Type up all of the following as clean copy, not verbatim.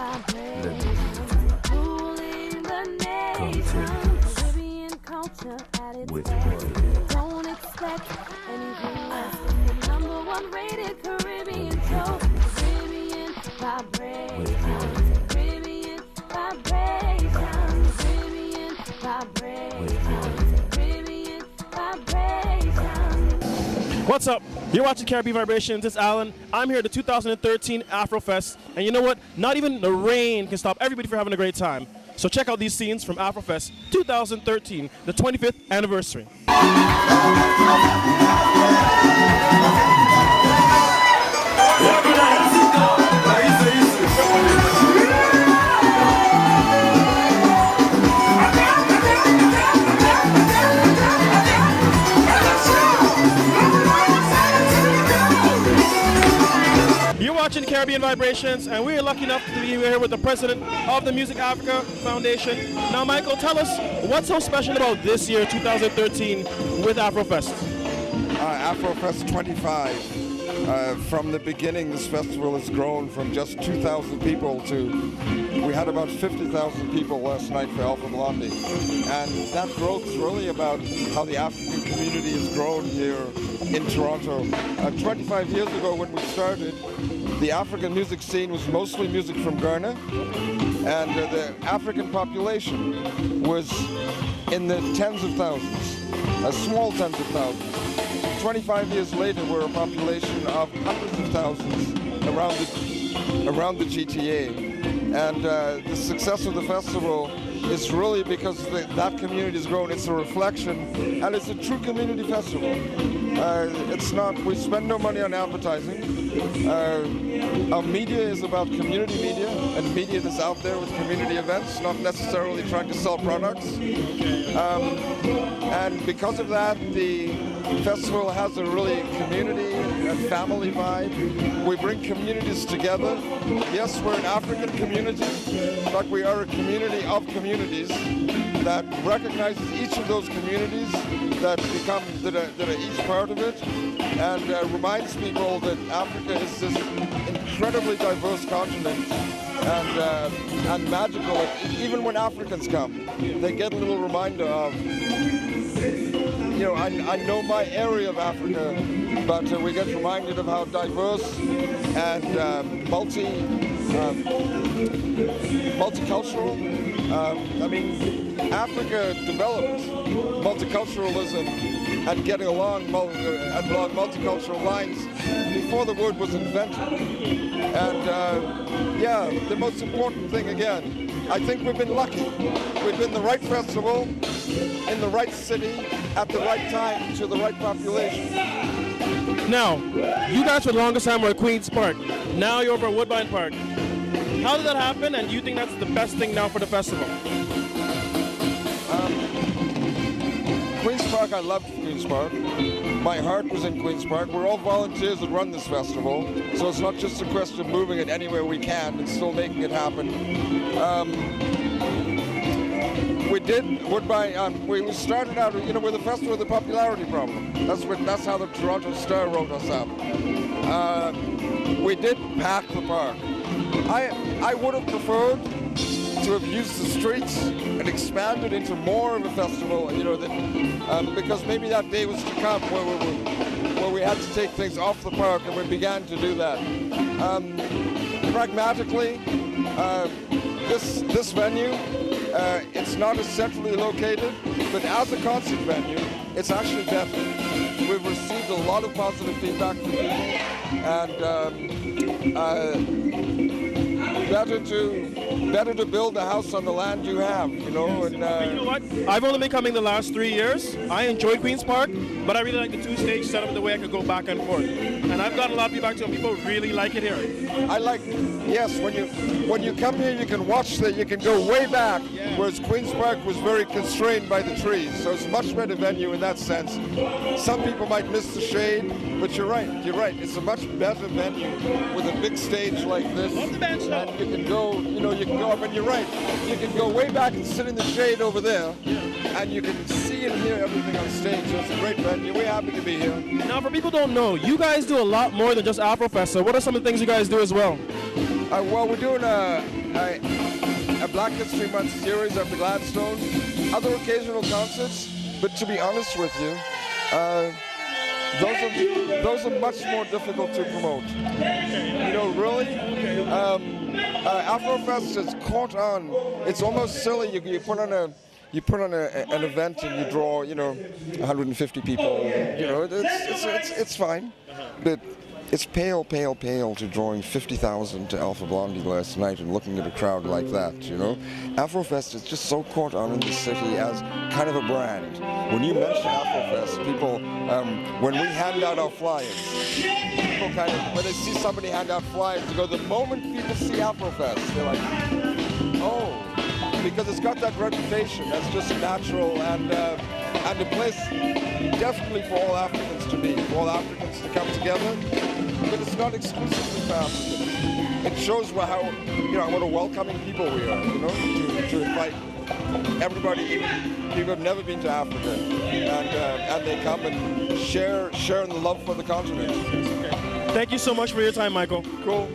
Let me come to you with one. Don't expect anything less than the number one rated Caribbean show. Caribbean vibration. Caribbean vibration. Caribbean vibration. Caribbean vibration. What's up? You're watching Caribbean Vibrations. It's Alain. I'm here at the 2013 Afrofest. And you know what? Not even the rain can stop everybody from having a great time. So check out these scenes from Afrofest 2013, the 25th anniversary. You're watching Caribbean Vibrations, and we are lucky enough to be here with the president of the Music Africa Foundation. Now, Michael, tell us what's so special about this year, 2013, with Afrofest? Afrofest 25. From the beginning, this festival has grown from just 2,000 people to, we had about 50,000 people last night for Alpha Blondie. And that growth is really about how the African community has grown here in Toronto. 25 years ago when we started, the African music scene was mostly music from Ghana, and the African population was in the tens of thousands, small tens of thousands. 25 years later, we're a population of hundreds of thousands around the GTA. And the success of the festival is really because that community has grown. It's a reflection, and it's a true community festival. It's not, we spend no money on advertising. Our media is about community media, and media that's out there with community events, not necessarily trying to sell products. And because of that, the festival has a really community and family vibe. We bring communities together. Yes, we're an African community, but we are a community of communities that recognizes each of those communities that are each part of it, and reminds people that Africa is this incredibly diverse continent and magical. Even when Africans come, they get a little reminder of, you know, I know my area of Africa, but we get reminded of how diverse and multicultural. I mean, Africa developed multiculturalism and getting along multicultural lines before the word was invented. And yeah, the most important thing again, I think we've been lucky. We've been the right festival, in the right city, at the right time, to the right population. Now, you guys for the longest time were at Queen's Park. Now you're over at Woodbine Park. How did that happen, and do you think that's the best thing now for the festival? Queen's Park, I loved Queen's Park. My heart was in Queen's Park. We're all volunteers that run this festival, so it's not just a question of moving it anywhere we can and still making it happen. We did Woodbine. We started out, you know, with a festival with a popularity problem. That's how the Toronto Star wrote us up. We did pack the park. I would have preferred to have used the streets and expanded into more of a festival, you know, because maybe that day was to come where we had to take things off the park, and we began to do that. Pragmatically, this venue, it's not as centrally located, but as a concert venue, it's actually better. We've received a lot of positive feedback from people, and better to build a house on the land you have, you know. And you know what? I've only been coming the last 3 years. I enjoy Queen's Park, but I really like the two-stage setup, the way I could go back and forth. And I've gotten a lot of feedback to people really like it here. Yes, when you come here, you can watch you can go way back, whereas Queen's Park was very constrained by the trees, so it's a much better venue in that sense. Some people might miss the shade, but you're right. It's a much better venue with a big stage like this. Love the bench, though. And you can go up, and you're right. You can go way back and sit in the shade over there, and you can see and hear everything on stage. So it's a great venue. We're happy to be here. Now, for people who don't know, you guys do a lot more than just Afrofest. So what are some of the things you guys do as well? Well, we're doing a Black History Month series of the Gladstone, other occasional concerts, but to be honest with you, those are much more difficult to promote. You know, really, Afrofest is caught on. It's almost silly. You put on an event and you draw, 150 people. You know, it's fine, but it's pale to drawing 50,000 to Alpha Blondie last night and looking at a crowd like that, you know. Afrofest is just so caught on in the city as kind of a brand. When you mention Afrofest, people, when we hand out our flyers, people when they see somebody hand out flyers, they go, the moment people see Afrofest, they're like, oh, because it's got that reputation that's just natural and a place definitely for all Africans to be, for all Africans to come together. But it's not exclusively for Africans. It shows what a welcoming people we are, to invite everybody, even people who have never been to Africa, and they come and share in the love for the continent. Thank you so much for your time, Michael. Cool.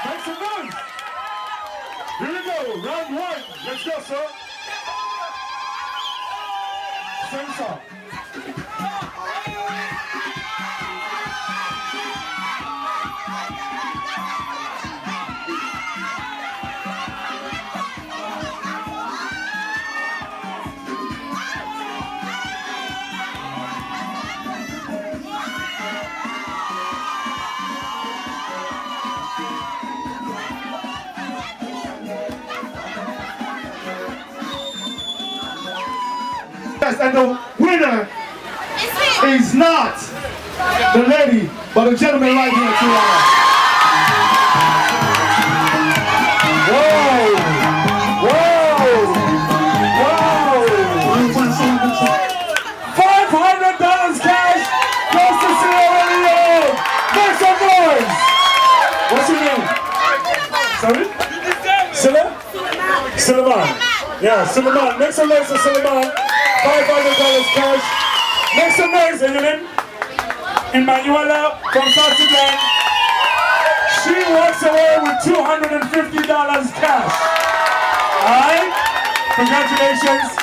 Make some noise. Here we go, round one. Let's go, sir. Same song. And the winner is not the lady, but the gentleman right here, Chee-A-Kwai. Whoa! Whoa! Whoa! $500 cash goes to Sierra Leone. Make some noise! What's your name? Sorry? Sullivan. Yeah, Sullivan. Make some noise for Sullivan. $500 cash. Make some noise, Alain. Emmanuela from South Sudan. She walks away with $250 cash. Alright? Congratulations.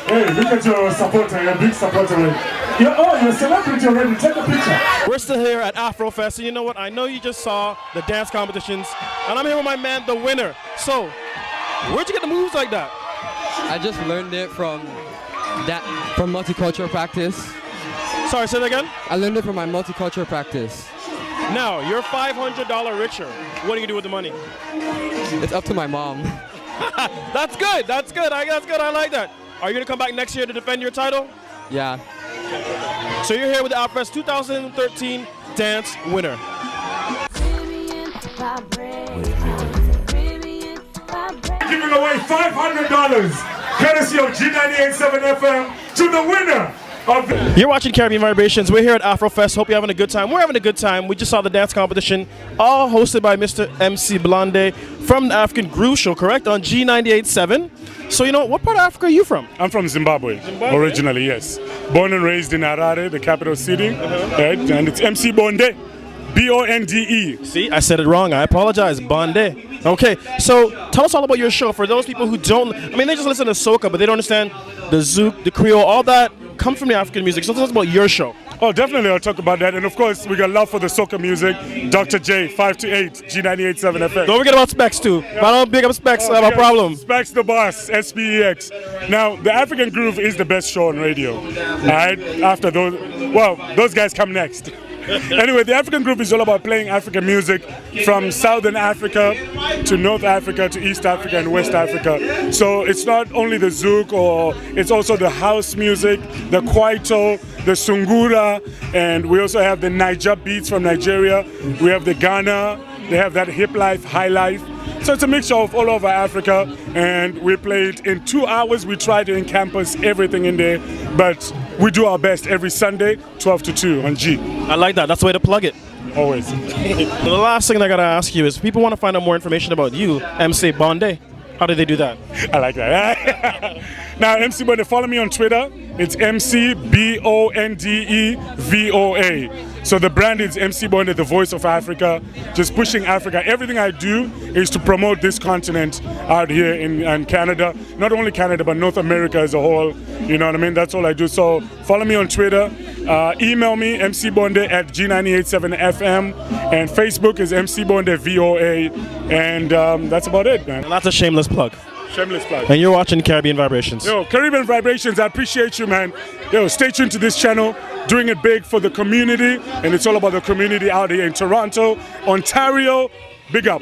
Hey, look at your supporter, your big supporter. You're a celebrity already. Take a picture. We're still here at Afrofest, and you know what? I know you just saw the dance competitions, and I'm here with my man, the winner. So, where'd you get the moves like that? I just learned it from multicultural practice. Sorry, say that again? I learned it from my multicultural practice. Now, you're $500 richer. What do you do with the money? It's up to my mom. That's good. That's good. That's good. I like that. Are you going to come back next year to defend your title? Yeah. So you're here with the Afrofest 2013 dance winner. Giving away $500 courtesy of G98.7 FM to the winner of the... You're watching Caribbean Vibrations. We're here at Afrofest. Hope you're having a good time. We're having a good time. We just saw the dance competition, all hosted by Mr. MC Blonde from the African Groove Show, correct? On G98.7. So, what part of Africa are you from? I'm from Zimbabwe, originally, yes. Born and raised in Harare, the capital city, right? And it's MC Bonde, B-O-N-D-E. See, I said it wrong. I apologize. Bonde. Okay, so tell us all about your show. For those people who don't, they just listen to soca, but they don't understand the zouk, the creole, all that comes from the African music. So tell us about your show. Oh, definitely, I'll talk about that. And of course, we got love for the soca music. Dr. J, 5 to 8, G98.7 FM. Don't forget about Specs, too. If I don't big up Specs, I have a problem. Specs the boss, SPEX. Now, the African Groove is the best show on radio. All right, after those guys come next. Anyway, the African group is all about playing African music from Southern Africa to North Africa to East Africa and West Africa. So it's not only the zouk, or it's also the house music, the kwaito, the sungura, and we also have the Niger beats from Nigeria. We have the Ghana, they have that hip life, high life. So it's a mixture of all over Africa, and we played in 2 hours. We try to encompass everything in there, but we do our best every Sunday, 12 to 2 on G. I like that. That's the way to plug it. Always. The last thing I gotta ask you is, people want to find out more information about you, MC Bonde. How do they do that? I like that. Now, MC Bonde, follow me on Twitter. It's MCBondeVOA. So the brand is MC Bonde, the voice of Africa, just pushing Africa. Everything I do is to promote this continent out here in Canada. Not only Canada, but North America as a whole. You know what I mean? That's all I do. So follow me on Twitter. Email me, mcbonde@g987fm. And Facebook is mcbondeVOA. And that's about it, man. And that's a shameless plug. Shameless plug. And you're watching Caribbean Vibrations. Yo, Caribbean Vibrations, I appreciate you, man. Yo, stay tuned to this channel, doing it big for the community, and it's all about the community out here in Toronto, Ontario. Big up.